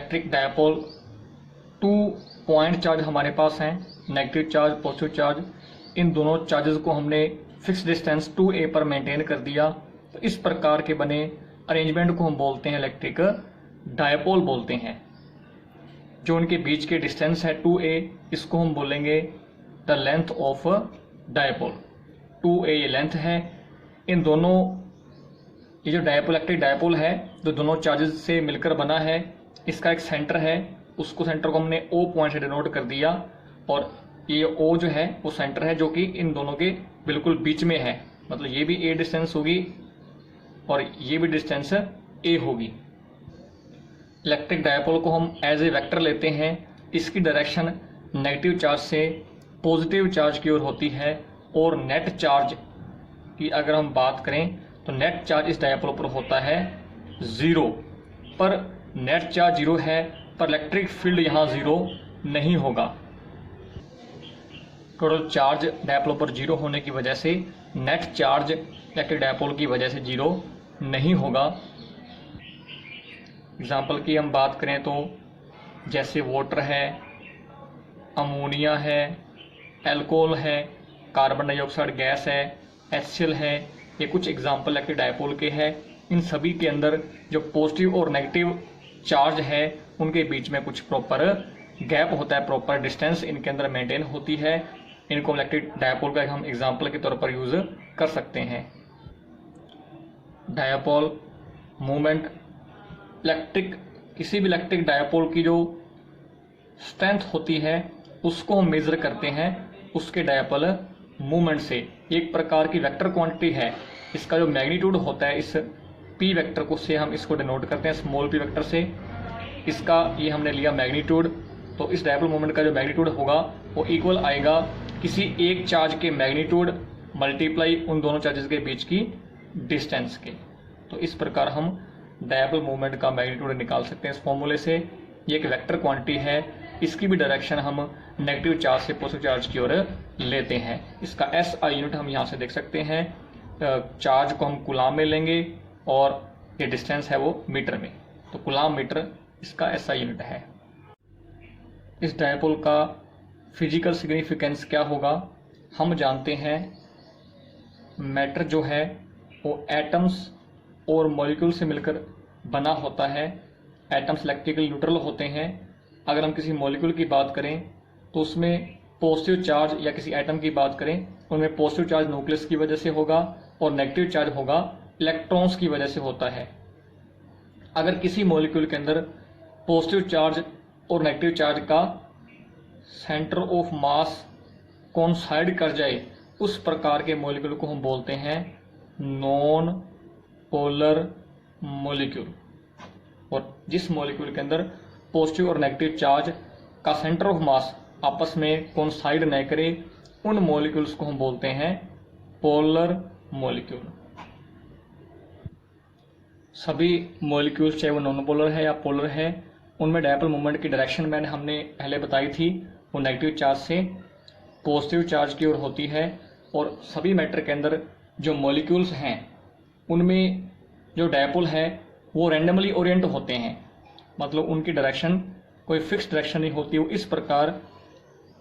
Electric dipole 2 point charge हमारे पास हैं, negative charge, positive charge. इन दोनों चार्जेस को हमने फिक्स डिस्टेंस 2a पर मेंटेन कर दिया। तो इस प्रकार के बने अरेंजमेंट को हम बोलते हैं इलेक्ट्रिक डायपोल बोलते हैं। जो उनके बीच के डिस्टेंस है 2a, इसको हम बोलेंगे the length of dipole. 2a ये लेंथ है। इन दोनों, ये जो डायपोल इलेक्ट्रिक डायपोल है जो दोनों चार्जेस से मिलकर बना है, इसका एक सेंटर है, उसको सेंटर को हमने O पॉइंट से डिनोट कर दिया। और ये O जो है वो सेंटर है जो कि इन दोनों के बिल्कुल बीच में है। मतलब ये भी a डिस्टेंस होगी और ये भी डिस्टेंस a होगी। इलेक्ट्रिक डायपोल को हम एज ए वेक्टर लेते हैं। इसकी डायरेक्शन नेगेटिव चार्ज से पॉजिटिव चार्ज की ओर होती है। और नेट चार्ज की अगर हम बात करें तो नेट चार्ज इस डायपोल पर होता है 0। पर नेट चार्ज 0 है, पर इलेक्ट्रिक फील्ड यहाँ 0 नहीं होगा। टोटल चार्ज डायपोल पर 0 होने की वजह से नेट चार्ज इलेक्ट्रिक डायपोल की वजह से 0 नहीं होगा। एग्जाम्पल की हम बात करें तो जैसे वाटर है, अमोनिया है, एल्कोहल है, कार्बन डाइऑक्साइड गैस है, HCl है, ये कुछ एग्जाम्पल इलेक्ट्रिक डायपोल के हैं। इन सभी के अंदर जो पॉजिटिव और नेगेटिव चार्ज है उनके बीच में कुछ प्रॉपर गैप होता है, प्रॉपर डिस्टेंस इनके अंदर मेंटेन होती है। इनको इलेक्ट्रिक डायपोल का हम एग्जाम्पल के तौर पर यूज कर सकते हैं। डायपोल मूवमेंट, किसी भी इलेक्ट्रिक डायपोल की जो स्ट्रेंथ होती है उसको हम मेजर करते हैं उसके डायपोल मूवमेंट से। एक प्रकार की वेक्टर क्वांटिटी है। इसका जो मैग्नीट्यूड होता है, इस p वेक्टर को से हम इसको डिनोट करते हैं स्मॉल p वेक्टर से। इसका ये हमने लिया मैग्नीट्यूड। तो इस डायपोल मूवमेंट का जो मैग्नीट्यूड होगा वो इक्वल आएगा किसी एक चार्ज के मैग्नीट्यूड मल्टीप्लाई उन दोनों चार्जेस के बीच की डिस्टेंस के। तो इस प्रकार हम डायपोल मूवमेंट का मैग्नीट्यूड निकाल सकते हैं इस फॉर्मूले से। ये एक वेक्टर क्वांटिटी है। इसकी भी डायरेक्शन हम नेगेटिव चार्ज से पॉजिटिव चार्ज की ओर लेते हैं। इसका SI यूनिट हम यहाँ से देख सकते हैं। चार्ज को हम कूलाम में लेंगे और ये डिस्टेंस है वो मीटर में, तो कूलाम मीटर इसका SI यूनिट है। इस डायपोल का फिजिकल सिग्निफिकेंस क्या होगा? हम जानते हैं मैटर जो है वो एटम्स और मॉलिक्यूल से मिलकर बना होता है। एटम्स इलेक्ट्रिकली न्यूट्रल होते हैं। अगर हम किसी मॉलिक्यूल की बात करें तो उसमें पॉजिटिव चार्ज, या किसी एटम की बात करें उनमें पॉजिटिव चार्ज न्यूक्लियस की वजह से होगा और नेगेटिव चार्ज होगा इलेक्ट्रॉन्स की वजह से होता है। अगर किसी मॉलिक्यूल के अंदर पॉजिटिव चार्ज और नेगेटिव चार्ज का सेंटर ऑफ मास कोइंसाइड कर जाए, उस प्रकार के मॉलिक्यूल को हम बोलते हैं नॉन पोलर मॉलिक्यूल। और जिस मॉलिक्यूल के अंदर पॉजिटिव और नेगेटिव चार्ज का सेंटर ऑफ मास आपस में कोइंसाइड न करे, उन मॉलिक्यूल्स को हम बोलते हैं पोलर मॉलिक्यूल। सभी मॉलिक्यूल्स चाहे वो नॉन पोलर है या पोलर है, उनमें डायपोल मूवमेंट की डायरेक्शन हमने पहले बताई थी, वो नेगेटिव चार्ज से पॉजिटिव चार्ज की ओर होती है। और सभी मैटर के अंदर जो मॉलिक्यूल्स हैं उनमें जो डायपोल है वो रैंडमली ओरिएंट होते हैं। मतलब उनकी डायरेक्शन कोई फिक्स डायरेक्शन नहीं होती, वो इस प्रकार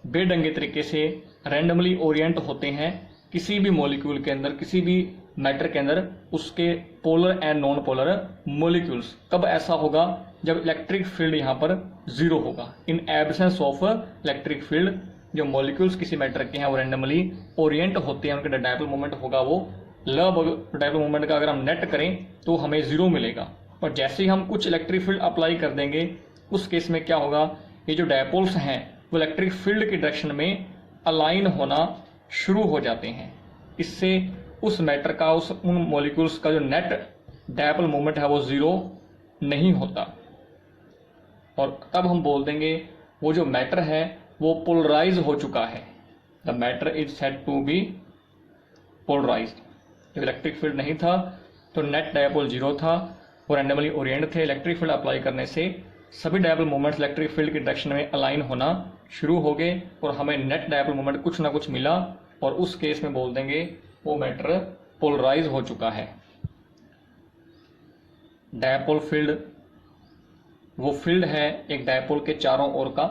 बेढंगे तरीके से रैंडमली ओरिएंट होते हैं किसी भी मॉलिक्यूल के अंदर, किसी भी मैटर के अंदर, उसके polar and non polar molecules. कब ऐसा होगा? जब इलेक्ट्रिक फील्ड यहाँ पर 0 होगा। In absence of electric field जो मॉलिक्यूल्स किसी मैटर के हैं वो रैंडमली ओरिएंट होते हैं, उनका डायपोल मूवमेंट होगा वो डायपोल मूवमेंट का अगर हम नेट करें तो हमें 0 मिलेगा। और जैसे ही हम कुछ इलेक्ट्रिक फील्ड अप्लाई कर देंगे, उस केस में क्या होगा, ये जो डायपोल्स हैं वो इलेक्ट्रिक फील्ड की डायरेक्शन में अलाइन होना शुरू हो जाते हैं। इससे उस मैटर का, उन मॉलिक्यूल्स का जो नेट डायपोल मूवमेंट है वो 0 नहीं होता। और तब हम बोल देंगे वो जो मैटर है वो पोलराइज हो चुका है। The matter is said to be polarised. जब इलेक्ट्रिक फील्ड नहीं था तो नेट डायपोल 0 था, वो रैंडमली ओरिएंट थे। इलेक्ट्रिक फील्ड अप्लाई करने से सभी डायपोल मूवमेंट्स इलेक्ट्रिक फील्ड की डायरेक्शन में अलाइन होना शुरू हो गए और हमें नेट डायपोल मूवमेंट कुछ ना कुछ मिला, और उस केस में बोल देंगे वो मैटर पोलराइज हो चुका है। डायपोल फील्ड वो फील्ड है एक डायपोल के चारों ओर का,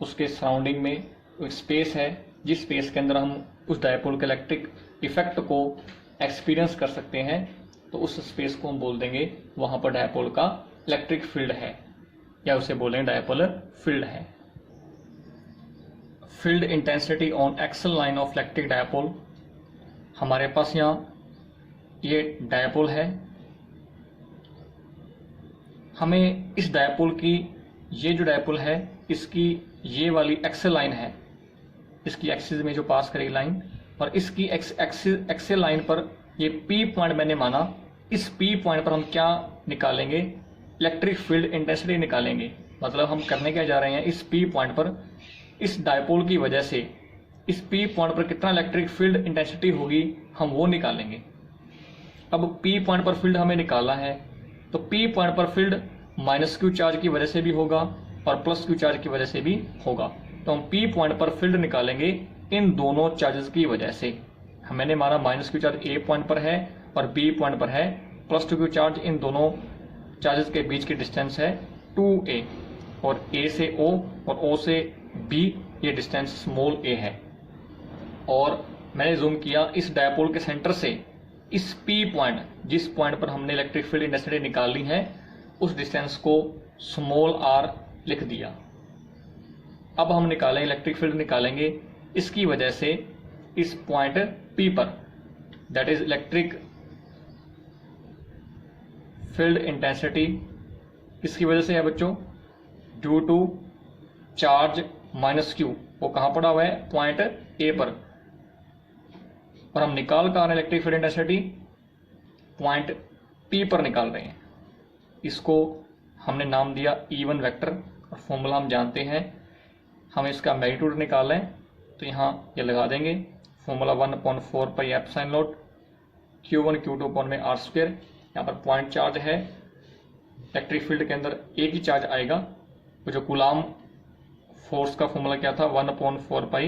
उसके सराउंडिंग में एक स्पेस है जिस स्पेस के अंदर हम उस डायपोल के इलेक्ट्रिक इफेक्ट को एक्सपीरियंस कर सकते हैं, तो उस स्पेस को हम बोल देंगे वहां पर डायपोल का इलेक्ट्रिक फील्ड है, या उसे बोलेंगे डायपोलर फील्ड है। Field intensity on axle line of electric dipole, हमारे पास यहाँ ये डायपोल है, हमें इस डायपोल की, ये जो डायपोल है इसकी ये वाली एक्सल लाइन है, इसकी एक्सिस में जो पास करेगी लाइन, और इसकी एक्सल लाइन पर ये पी पॉइंट मैंने माना, इस पी पॉइंट पर हम क्या निकालेंगे, इलेक्ट्रिक फील्ड इंटेंसिटी निकालेंगे। मतलब हम करने क्या जा रहे हैं, इस पी पॉइंट पर इस डायपोल की वजह से इस पी पॉइंट पर कितना इलेक्ट्रिक फील्ड इंटेंसिटी होगी हम वो निकालेंगे। अब पी पॉइंट पर फील्ड हमें निकालना है, तो पी पॉइंट पर फील्ड माइनस क्यू चार्ज की वजह से भी होगा और प्लस क्यू चार्ज की वजह से भी होगा। तो हम पी पॉइंट पर फील्ड निकालेंगे इन दोनों चार्जेस की वजह से। मैंने माना माइनस क्यू चार्ज ए पॉइंट पर है और बी पॉइंट पर है, प्लस टू क्यू चार्ज, इन दोनों चार्जेस के बीच की डिस्टेंस है 2a, और a से o और o से b ये डिस्टेंस स्मॉल a है। और मैंने जूम किया इस डायपोल के सेंटर से इस p पॉइंट, जिस पॉइंट पर हमने इलेक्ट्रिक फील्ड इंटेंसिटी निकालनी है, उस डिस्टेंस को स्मॉल r लिख दिया। अब हम निकालेंगे इलेक्ट्रिक फील्ड निकालेंगे, इसकी वजह से इस पॉइंट P पर, that is electric field intensity किसकी वजह से है बच्चों, due to charge minus Q, वो कहां पड़ा हुआ है, पॉइंट A पर, और हम निकाल कर electric field intensity point P पर निकाल रहे हैं। इसको हमने नाम दिया E1 वेक्टर, और फॉर्मूला हम जानते हैं। हम इसका मैग्नीट्यूड निकालें तो यहाँ ये लगा देंगे, formula 1/4 pi epsilon not Q1 Q2 upon में R स्क्वायर। यहाँ पर पॉइंट चार्ज है, इलेक्ट्रिक फील्ड के अंदर एक ही चार्ज आएगा, तो जो कूलाम फोर्स का फॉर्मूला क्या था, 1/4 pi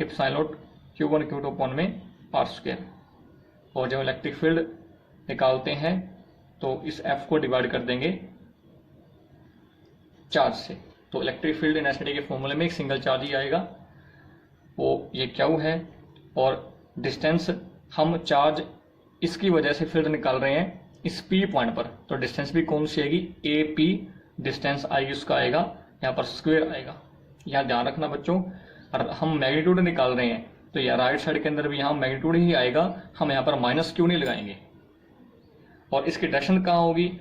epsilon not Q1 Q2 upon में R स्क्वायर। और जब इलेक्ट्रिक फील्ड निकालते हैं तो इस F को डिवाइड कर देंगे चार्ज से, तो इलेक्ट्रिक फील्ड इंटेंसिटी के फॉर्मूले में एक सिंगल चार्ज ही आएगा, वो ये क्यू है, और डिस्टेंस हम चार्ज इसकी वजह से फील्ड निकाल रहे हैं इस पी पॉइंट पर, तो डिस्टेंस भी कौन सी आएगी, ए पी डिस्टेंस आएगी, उसका आएगा यहाँ पर स्क्वायर आएगा। यहाँ ध्यान रखना बच्चों, और हम मैग्नीट्यूड निकाल रहे हैं तो यह राइट साइड के अंदर भी यहाँ मैग्नीट्यूड ही आएगा, हम यहाँ पर माइनस क्यू नहीं लगाएंगे। और इसकी डायरेक्शन कहाँ होगी,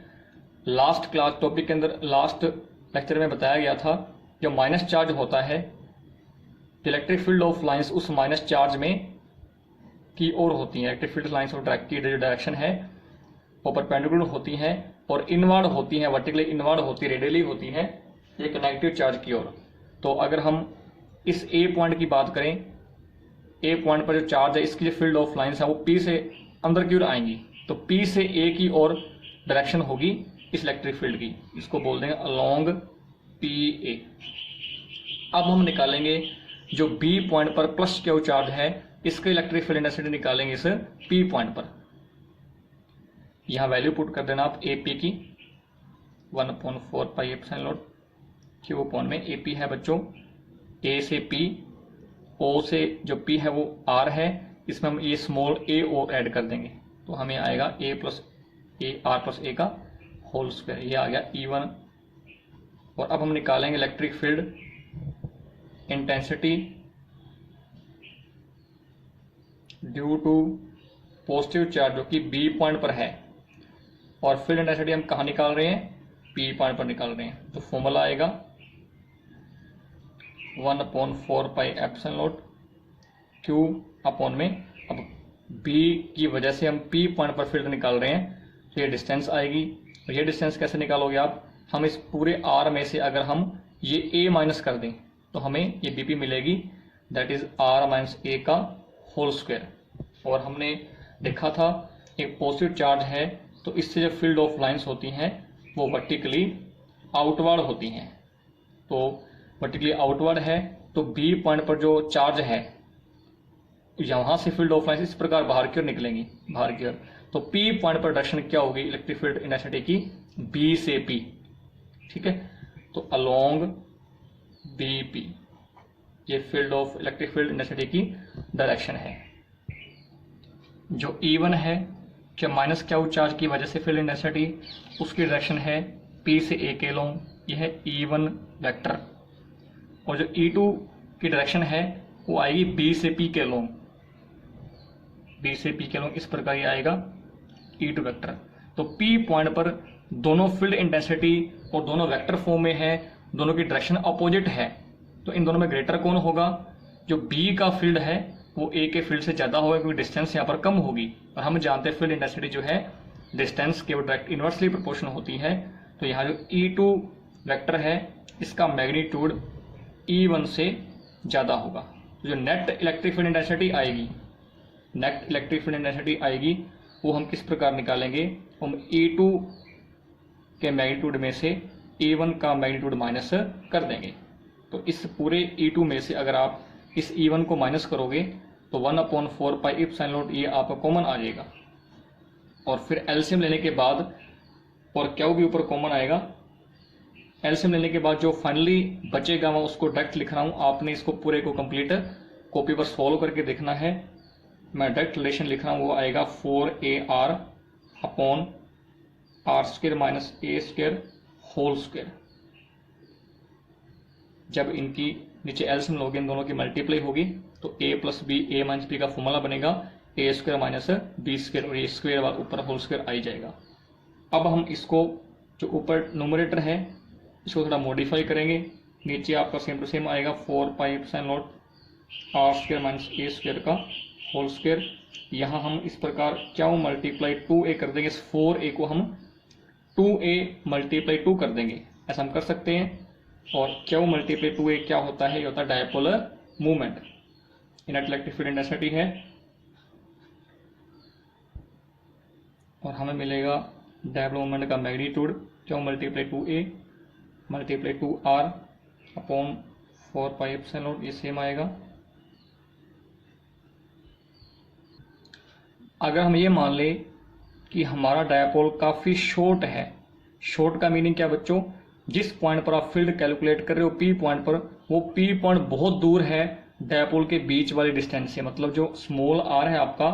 लास्ट क्लास टॉपिक के अंदर, लास्ट लेक्चर में बताया गया था, जो माइनस चार्ज होता है, इलेक्ट्रिक फील्ड ऑफ लाइंस उस माइनस चार्ज में की ओर होती है। इलेक्ट्रिक फील्ड लाइंस ऑफ की जो डायरेक्शन है वो परपेंडिकुलर होती हैं और इनवर्ड होती हैं, वर्टिकली इनवर्ड होती, रेडियली होती हैं एक नेगेटिव चार्ज की ओर। तो अगर हम इस ए पॉइंट की बात करें, ए पॉइंट पर जो चार्ज है, इसकी जो फील्ड ऑफ लाइंस है वो पी से अंदर की ओर आएंगी, तो पी से ए की ओर डायरेक्शन होगी इस इलेक्ट्रिक फील्ड की, इसको बोल देंगे अलोंग पी ए। अब हम निकालेंगे जो बी पॉइंट पर प्लस क्यू चार्ज है, इसके इलेक्ट्रिक फील्ड इंटेंसिटी निकालेंगे इस पी पॉइंट पर। यहां वैल्यू पुट कर देना आप ए पी की, 1/4 pi epsilon not Q upon में ए पी है बच्चों, ए से पी, ओ से जो पी है वो आर है, इसमें हम ये स्मॉल ए ओ ऐड कर देंगे, तो हमें आएगा ए प्लस ए आर प्लस ए का होल स्क्वायर, ये आ गया E1। और अब हम निकालेंगे electric field intensity due to positive charge जो कि बी पॉइंट पर है, और फील्ड इंटेंसिटी हम कहाँ निकाल रहे हैं, पी पॉइंट पर निकाल रहे हैं। तो फॉर्मूला आएगा 1/4 pi epsilon not Q upon में, अब बी की वजह से हम पी पॉइंट पर फील्ड निकाल रहे हैं, तो ये डिस्टेंस आएगी। और ये डिस्टेंस कैसे निकालोगे आप, हम इस पूरे आर में से अगर हम ये ए माइनस कर दें तो हमें ये बीपी मिलेगी, दैट इज आर माइनस ए का होल स्क्वायर। और हमने देखा था एक पॉजिटिव चार्ज है तो इससे जो फील्ड ऑफ लाइंस होती हैं वो वर्टिकली आउटवर्ड होती हैं, तो वर्टिकली आउटवर्ड है तो बी पॉइंट पर जो चार्ज है यहाँ से फील्ड ऑफ लाइंस इस प्रकार बाहर की ओर निकलेंगी, बाहर की ओर, तो पी पॉइंट पर डायरेक्शन क्या होगी इलेक्ट्रिक फील्ड इंटेंसिटी की, बी से पी, ठीक है। तो अलोंग बी पी ये field of electric field intensity की डायरेक्शन है। जो E1 है क्या माइनस क्यू चार्ज की वजह से फील्ड इंटेंसिटी, उसकी डायरेक्शन है P से A के अलोंग, यह है E1 वेक्टर। और जो E2 की डायरेक्शन है वो आएगी B से P के अलोंग, B से P के अलोंग इस प्रकार ये आएगा E2 वेक्टर। तो P पॉइंट पर दोनों फील्ड इंटेंसिटी और दोनों वेक्टर फॉर्म में है, दोनों की डायरेक्शन अपोजिट है, तो इन दोनों में ग्रेटर कौन होगा? जो B का फील्ड है वो A के फील्ड से ज़्यादा होगा क्योंकि डिस्टेंस यहाँ पर कम होगी, और हम जानते हैं फील्ड इंटेंसिटी जो है डिस्टेंस के डायरेक्ट इन्वर्सली प्रोपोर्शनल होती है। तो यहाँ जो E2 वेक्टर है इसका मैग्नीट्यूड E1 से ज़्यादा होगा। तो जो नेट इलेक्ट्रिक फील्ड इंटेंसिटी आएगी, नेट इलेक्ट्रिक फील्ड इंटेंसिटी आएगी वो हम किस प्रकार निकालेंगे? हम E2 के मैग्नीट्यूड में से E1 का मैग्नीट्यूड माइनस कर देंगे। तो इस पूरे E2 में से अगर आप इस E1 को माइनस करोगे तो 1/4 पाई एप्सिलॉन नॉट ये आपका कॉमन आ जाएगा, और फिर एलसीएम लेने के बाद और क्यू भी ऊपर कॉमन आएगा। एलसीएम लेने के बाद जो फाइनली बचेगा मैं उसको डायरेक्ट लिख रहा हूँ, आपने इसको पूरे को कंप्लीट कॉपी पर सॉल्व करके देखना है। मैं डायरेक्ट रिलेशन लिख रहा हूँ, वो आएगा 4AR upon R² minus A² whole square. जब इनकी नीचे एलसीएम लोगे इन दोनों की मल्टीप्लाई होगी तो A plus B A minus B का फॉर्मूला बनेगा A² माइनस B², और ये स्क्वायर वाला ऊपर होल स्क्वायर आ ही जाएगा। अब हम इसको जो ऊपर न्यूमरेटर है इसको थोड़ा मॉडिफाई करेंगे, नीचे आपका सेम टू सेम आएगा 4 pi epsilon not R² minus A² का होल स्क्वायर। यहाँ हम इस प्रकार क्या मल्टीप्लाई 2A कर देंगे, इस 4A को हम 2A मल्टीप्लाई 2 कर देंगे, ऐसा हम कर सकते हैं। और क्यू मल्टीप्लाई 2A क्या होता है? ये होता है dipolar movement. Net electric field intensity है और हमें मिलेगा डायपोलर मूवमेंट का magnitude Q multiply 2A multiply 2R upon 4 pi epsilon not, ये सेम आएगा। अगर हम ये मान ले कि हमारा डायपोल काफ़ी शॉर्ट है, शॉर्ट का मीनिंग क्या बच्चों? जिस पॉइंट पर आप फील्ड कैलकुलेट कर रहे हो P पॉइंट पर, वो P पॉइंट बहुत दूर है डायपोल के बीच वाली डिस्टेंस से, मतलब जो स्मॉल r है आपका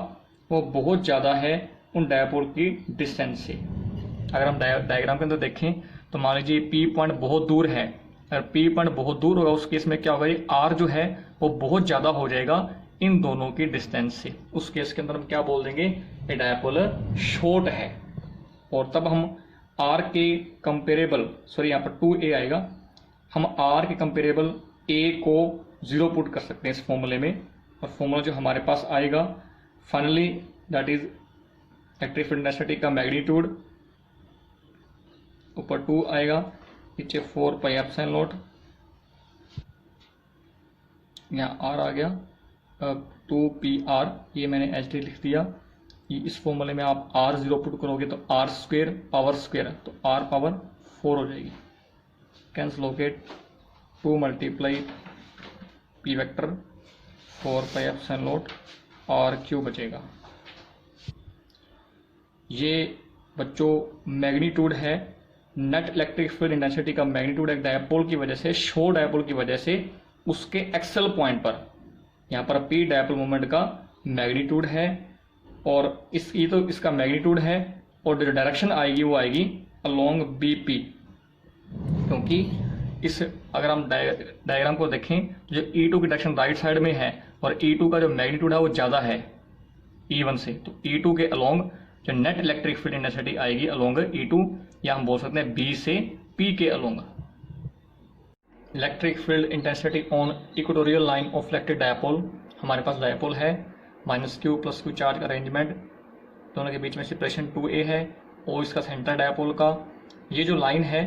वो बहुत ज़्यादा है उन डायपोल की डिस्टेंस से। अगर हम डायग्राम के अंदर देखें तो मान लीजिए P पॉइंट बहुत दूर है, अगर P पॉइंट बहुत दूर होगा उस केस में क्या होगा? ये R जो है वो बहुत ज़्यादा हो जाएगा इन दोनों की डिस्टेंस से। उस केस के अंदर हम क्या बोल देंगे? ये डायपोल शॉर्ट है। और तब हम R के कंपेरेबल, सॉरी यहाँ पर 2A आएगा, हम R के कंपेरेबल A को 0 पुट कर सकते हैं इस फॉर्मूले में, और फॉर्मूला जो हमारे पास आएगा finally that is electric field intensity का मैग्नीट्यूड ऊपर 2 आएगा, नीचे 4 पाई एप्सिलॉन नॉट, यहाँ R आ गया 2PR, ये मैंने HD लिख दिया। इस फॉर्मूले में आप R0 पुट करोगे तो R² पावर स्क्वायर, तो R पावर 4 हो जाएगी, कैंसिल होके 2 multiply P vector 4 pi epsilon not R³ बचेगा। ये बच्चों मैग्नीट्यूड है, नेट इलेक्ट्रिक फील्ड इंटेंसिटी का मैग्नीट्यूड एक डायपोल की वजह से, शॉर्ट डायपोल की वजह से उसके एक्सल पॉइंट पर, यहाँ पर P डायपोल मोमेंट का मैग्नीट्यूड है, और ये तो इसका मैग्नीट्यूड है, और जो डायरेक्शन आएगी वो आएगी अलोंग BP, क्योंकि इस अगर हम डायग्राम को देखें तो जो E2 की डायरेक्शन राइट साइड में है और E2 का जो मैग्नीट्यूड है वो ज़्यादा है E1 से, तो E2 के अलोंग जो नेट इलेक्ट्रिक फील्ड इंटेंसिटी आएगी अलोंग E2, या हम बोल सकते हैं B से P के along. Electric field intensity on equatorial line of electric dipole, हमारे पास डायपोल है -q + q चार्ज अरेंजमेंट, दोनों के बीच में सेपरेशन 2A है, और इसका सेंटर डायपोल का ये जो लाइन है,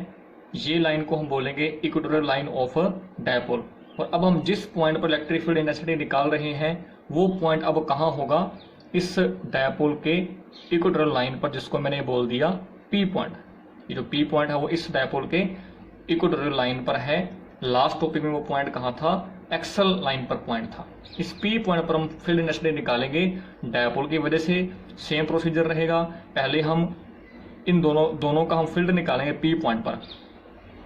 ये लाइन को हम बोलेंगे इक्वेटोरियल लाइन ऑफ डायपोल। और अब हम जिस पॉइंट पर इलेक्ट्रिक फील्ड इंटेंसिटी निकाल रहे हैं वो पॉइंट अब कहाँ होगा? इस डायपोल के इक्वेटोरियल लाइन पर, जिसको मैंने बोल दिया P पॉइंट। ये जो P पॉइंट है वो इस डायपोल के इक्वेटोरियल लाइन पर है। लास्ट टॉपिक में वो पॉइंट कहाँ था? एक्सल लाइन पर पॉइंट था। इस P पॉइंट पर हम फील्ड इंटेंसिटी निकालेंगे डायपोल की वजह से। सेम प्रोसीजर रहेगा, पहले हम इन दोनों का हम फील्ड निकालेंगे P पॉइंट पर,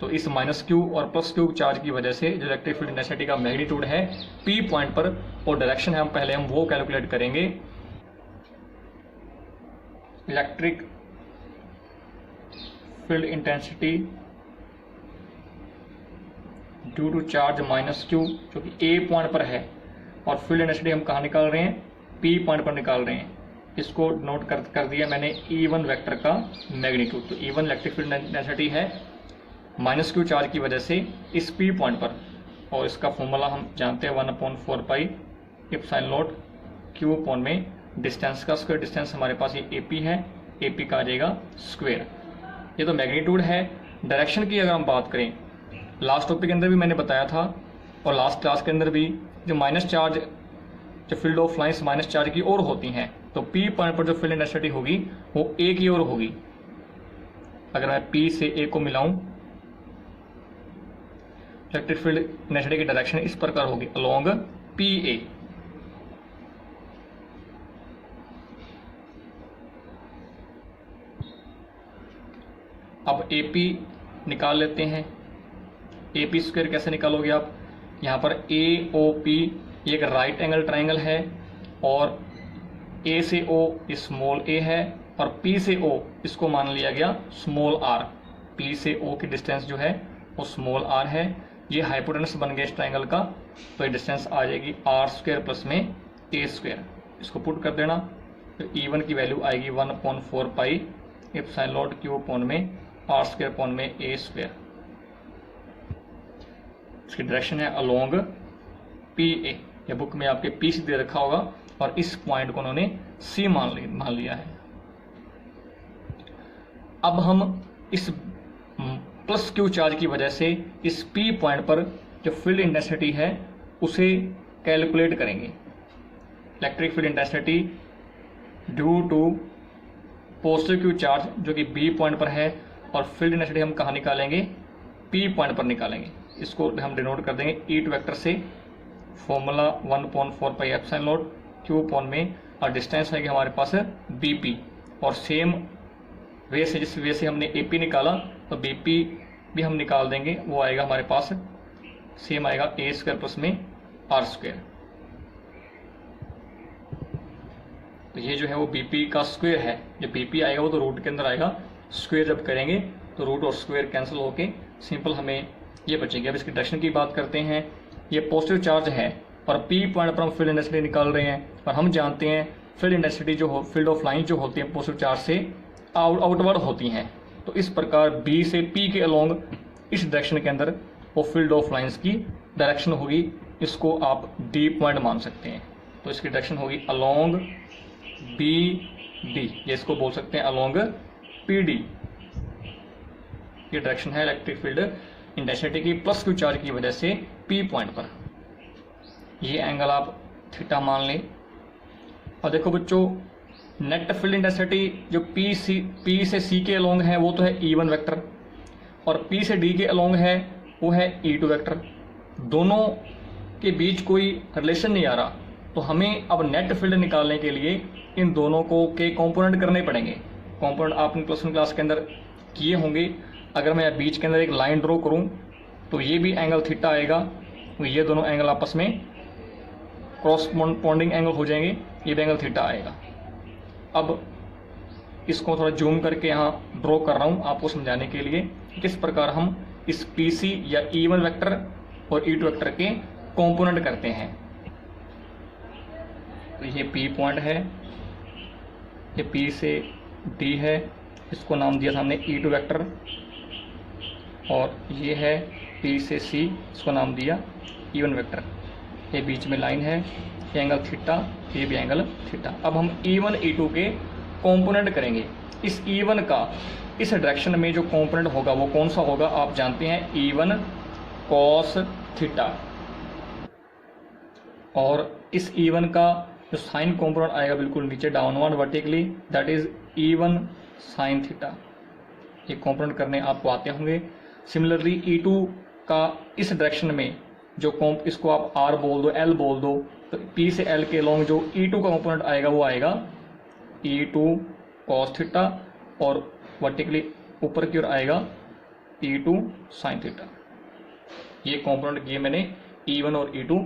तो इस माइनस क्यू और प्लस क्यू चार्ज की वजह से जो इलेक्ट्रिक फील्ड इंटेंसिटी का मैग्नीट्यूड है पी पॉइंट पर और डायरेक्शन है पहले हम वो कैलकुलेट करेंगे। Electric field intensity due to charge minus Q जो कि ए पॉइंट पर है, और फील्ड इंटेंसिटी हम कहाँ निकाल रहे हैं, पी पॉइंट पर निकाल रहे हैं। इसको नोट कर दिया मैंने E1 वेक्टर का मैग्नीट्यूड। तो E1 इलेक्ट्रिक फील्ड इंटेंसिटी है माइनस क्यू चार्ज की वजह से इस पी पॉइंट पर, और इसका फॉर्मूला हम जानते हैं 1/4 pi epsilon not Q upon में डिस्टेंस का स्क्वायर। डिस्टेंस हमारे पास ये AP है, AP का आ जाएगा स्क्वायर। ये तो मैग्नीट्यूड है। डायरेक्शन की अगर हम बात करें, लास्ट टॉपिक के अंदर भी मैंने बताया था और लास्ट क्लास के अंदर भी, जो माइनस चार्ज, जो field of lines minus charge की ओर होती हैं, तो पी पॉइंट पर जो फील्ड इंटेंसिटी होगी वो ए की ओर होगी। अगर मैं पी से ए को मिलाऊं, इलेक्ट्रिक फील्ड इंटेंसिटी की डायरेक्शन इस प्रकार होगी, अलोंग पी ए। अब AP निकाल लेते हैं। AP स्क्वायर कैसे निकालोगे आप, यहाँ पर AOP एक राइट एंगल ट्राइंगल है, और A से O स्मॉल a है, और P से O इसको मान लिया गया स्मॉल r। P से O की डिस्टेंस जो है वो स्मॉल r है। ये हाइपोटेनस बन गया इस ट्राइंगल का, तो ये डिस्टेंस आ जाएगी r² प्लस में a²। इसको पुट कर देना, तो E1 की वैल्यू आएगी 1/4 pi epsilon not Q upon में r² अपॉन में a²। इसकी डायरेक्शन है अलोंग PA। या बुक में आपके P से दे रखा होगा, और इस पॉइंट को उन्होंने C मान लिया है। अब हम इस प्लस क्यू चार्ज की वजह से इस P पॉइंट पर जो फील्ड इंटेंसिटी है उसे कैलकुलेट करेंगे। Electric field intensity due to positive Q charge जो कि B पॉइंट पर है, और फील्ड इंटेंसिटी हम कहाँ निकालेंगे, P पॉइंट पर निकालेंगे। इसको हम डिनोट कर देंगे E2 वेक्टर से, formula 1/4 pi epsilon not Q upon में, और डिस्टेंस है कि हमारे पास BP, और सेम वे से जिस वे से हमने AP निकाला तो BP भी हम निकाल देंगे। वो आएगा हमारे पास सेम आएगा a² प्लस में r²। तो ये जो है वो BP का स्क्वायर है। जो BP आएगा वो तो रूट के अंदर आएगा, स्क्वायर जब करेंगे तो रूट और स्क्वायर कैंसिल होके सिंपल हमें ये बचेगी। अब इसकी डायरेक्शन की बात करते हैं। ये पॉजिटिव चार्ज है और P पॉइंट पर हम फील्ड इंटेंसिटी निकाल रहे हैं, और हम जानते हैं फील्ड इंटेंसिटी जो हो, फील्ड ऑफ लाइन जो होती है पॉजिटिव चार्ज से आउटवर्ड होती हैं। तो इस प्रकार B से P के अलोंग इस डायरेक्शन के अंदर वो फील्ड ऑफ लाइंस की डायरेक्शन होगी। इसको आप D पॉइंट मान सकते हैं। तो इसकी डायरेक्शन होगी अलोंग BD, ये इसको बोल सकते हैं अलोंग PD। ये डायरेक्शन है इलेक्ट्रिक फील्ड इंटेंसिटी की प्लस क्यू चार्ज की वजह से P पॉइंट पर। ये एंगल आप थीटा मान लें। और देखो बच्चों, नेट फील्ड इंटेंसिटी जो P से C के अलोंग है वो तो है E1 वेक्टर, और P से D के अलोंग है वो है E2 वेक्टर। दोनों के बीच कोई रिलेशन नहीं आ रहा, तो हमें अब नेट फील्ड निकालने के लिए इन दोनों को के कंपोनेंट करने पड़ेंगे। कंपोनेंट आपने +1 क्लास के अंदर किए होंगे। अगर मैं बीच के अंदर एक लाइन ड्रॉ करूं तो ये भी एंगल थीटा आएगा, तो ये दोनों एंगल आपस में क्रॉसपोंडिंग एंगल हो जाएंगे, ये भी एंगल थीटा आएगा। अब इसको थोड़ा जूम करके यहाँ ड्रॉ कर रहा हूँ आपको समझाने के लिए किस प्रकार हम इस PC या E1 वेक्टर और E2 वेक्टर के कंपोनेंट करते हैं। तो ये P पॉइंट है, ये P से D है, इसको नाम दिया था हमने E2 वेक्टर, और ये है P से C, इसको नाम दिया E1 वेक्टर। ये बीच में लाइन है, ये एंगल थीटा, ये भी एंगल थीटा। अब हम E1 E2 के कंपोनेंट करेंगे। इस E1 का इस डायरेक्शन में जो कंपोनेंट होगा वो कौन सा होगा, आप जानते हैं E1 cos थीटा, और इस E1 का जो साइन कंपोनेंट आएगा बिल्कुल नीचे downward vertically, that is E1 sin theta. ये कंपोनेंट करने आपको आते होंगे। सिमिलरली E2 का इस डायरेक्शन में जो इसको आप R बोल दो, L बोल दो, तो P से L के अलोंग जो E2 का कंपोनेंट आएगा वो आएगा E2 cos थीटा, और वर्टिकली ऊपर की ओर आएगा E2 साइन थीटा। ये कंपोनेंट किए मैंने E1 और E2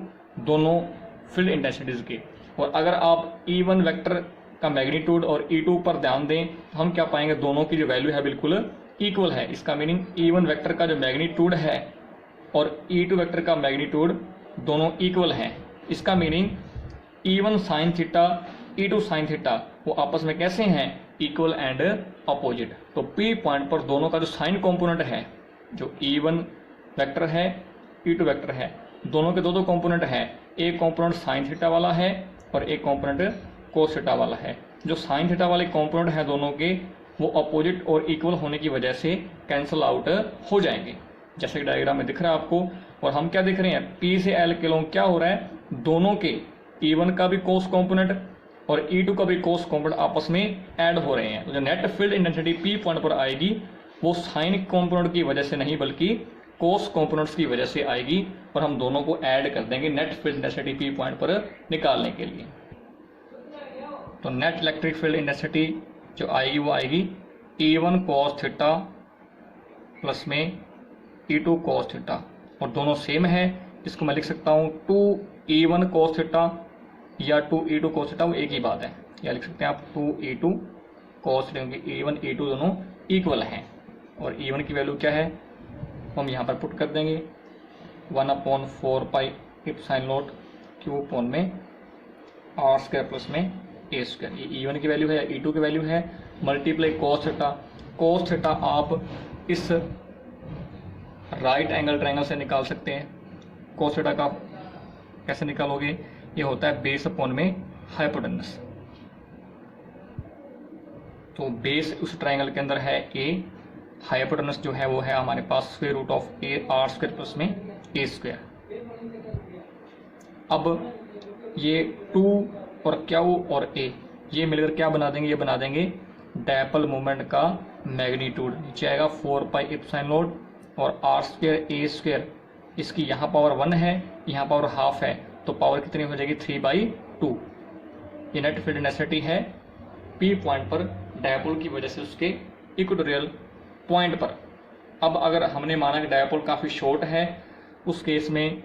दोनों फील्ड इंटेंसिटीज के। और अगर आप E1 वेक्टर का मैग्नीट्यूड और E2 पर ध्यान दें तो हम क्या पाएंगे, दोनों की जो वैल्यू है बिल्कुल इक्वल है। इसका मीनिंग E1 वेक्टर का जो मैग्नीट्यूड है और E2 वेक्टर का मैग्नीट्यूड दोनों इक्वल हैं। इसका meaning E1 sine theta E2 sine theta वो आपस में कैसे हैं, इक्वल एंड अपोजिट। तो P पॉइंट पर दोनों का जो साइन कंपोनेंट है, जो E1 वेक्टर है E2 वेक्टर है, दोनों के दो कंपोनेंट है। एक कंपोनेंट साइन थीटा वाला है और एक कंपोनेंट कोस थीटा वाला है। जो साइन थीटा वाले कंपोनेंट है दोनों के, वो अपोजिट और इक्वल होने की वजह से कैंसिल आउट हो जाएंगे, जैसे कि डायग्राम में दिख रहा है आपको। और हम क्या दिख रहे हैं, P से L के लोग क्या हो रहा है, दोनों के E1 का भी कोस कंपोनेंट और E2 का भी कोस कंपोनेंट आपस में ऐड हो रहे हैं। तो जो net field intensity P point पर आएगी वो साइन कंपोनेंट की वजह से नहीं बल्कि कोस कंपोनेंट्स की वजह से आएगी। और हम दोनों को ऐड कर देंगे net field intensity P point पर निकालने के लिए। तो नेट इलेक्ट्रिक फील्ड इंटेंसिटी जो आएगी वो आएगी E1 cos थीटा प्लस में E2 cos थीटा, और दोनों सेम है। इसको मैं लिख सकता हूँ 2E1 cos थीटा या 2E2 cos थीटा, वो एक ही बात है। या लिख सकते हैं आप 2E2 cos थीटा, क्योंकि E1 E2 दोनों इक्वल हैं। और E1 की वैल्यू क्या है हम यहाँ पर पुट कर देंगे 1/4 pi sine not Q upon में आर स्क्वायर प्लस में ए स्क्वायर। ये E1 की वैल्यू है या E2 की वैल्यू है, multiply cos theta. Cos theta आप इस राइट एंगल ट्रायंगल से निकाल सकते हैं। कोस थीटा का कैसे निकालोगे, ये होता है बेस अपॉन में हाइपोटेनस। तो बेस उस ट्रायंगल के अंदर है A, हाइपोटेनस जो है वो है हमारे पास square root of A r square plus में ए स्क्वायर। अब ये 2 और क्यू और A ये मिलकर क्या बना देंगे, ये बना देंगे डायपोल मोमेंट का मैग्नीट्यूड। नीचे आएगा 4 पाई एप्सिलॉन नॉट और आर स्क्वायर ए स्क्वायर, इसकी यहाँ पावर 1 है, यहाँ पावर हाफ है, तो पावर कितनी हो जाएगी 3/2। ये नेट फील्ड इंटेंसिटी है P पॉइंट पर डायपोल की वजह से उसके इक्वेटोरियल पॉइंट पर। अब अगर हमने माना कि डायपोल काफ़ी शॉर्ट है, उस केस में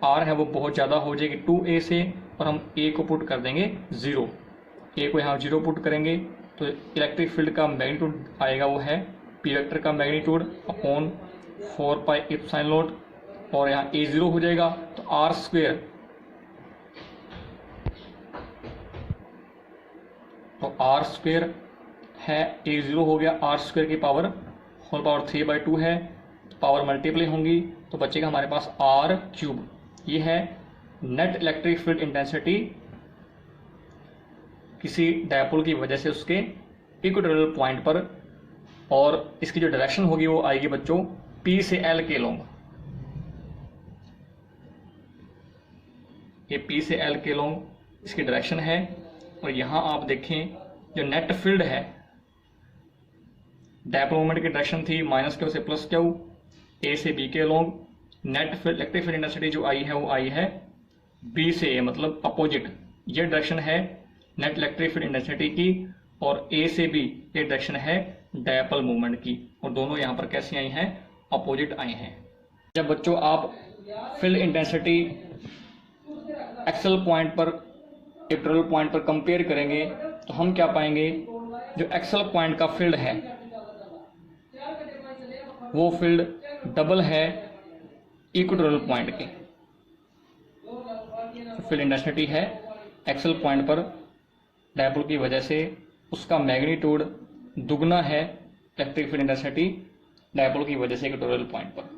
R है वो बहुत ज़्यादा हो जाएगी 2A से, और हम A को पुट कर देंगे 0। A को यहाँ 0 पुट करेंगे तो इलेक्ट्रिक फील्ड का मैग्नीट्यूड आएगा वो है P वेक्टर का magnitude upon 4 pi epsilon not, और यहाँ A 0 हो जाएगा तो R स्क्वायर, तो R स्क्वायर है A 0 हो गया, R स्क्वायर की पावर होल पावर 3/2 है, पावर मल्टीप्लाई होंगी तो बचेगा हमारे पास R क्यूब। ये है नेट इलेक्ट्रिक फील्ड इंटेंसिटी किसी डायपोल की वजह से उसके इक्वेटोरियल पॉइंट पर, और इसकी जो डायरेक्शन होगी वो आएगी बच्चों P से L के लॉन्ग। ये P से L के लॉन्ग इसकी डायरेक्शन है। और यहाँ आप देखें जो नेट फील्ड है, डायपोल मोमेंट की डायरेक्शन थी -Q से +Q, A से B के long. Net field electric field intensity जो आई है वो आई है B से A, मतलब अपोजिट। ये डायरेक्शन है नेट इलेक्ट्रिक फील्ड इंटेंसिटी की, और A से B ये डायरेक्शन है डायपोल मूवमेंट की, और दोनों यहाँ पर कैसी आई हैं, अपोजिट आई हैं। जब बच्चों आप फील्ड इंटेंसिटी एक्सल पॉइंट पर इक्वेटोरियल पॉइंट पर कंपेयर करेंगे तो हम क्या पाएंगे, जो एक्सल पॉइंट का फील्ड है वो फील्ड डबल है इक्वेटोरियल पॉइंट के। फील्ड इंटेंसिटी है एक्सल पॉइंट पर डायपोल की वजह से उसका मैग्नीट्यूड दुगना है इलेक्ट्रिक फील्ड इंटेंसिटी डायपोल की वजह से इक्वेटोरियल पॉइंट पर।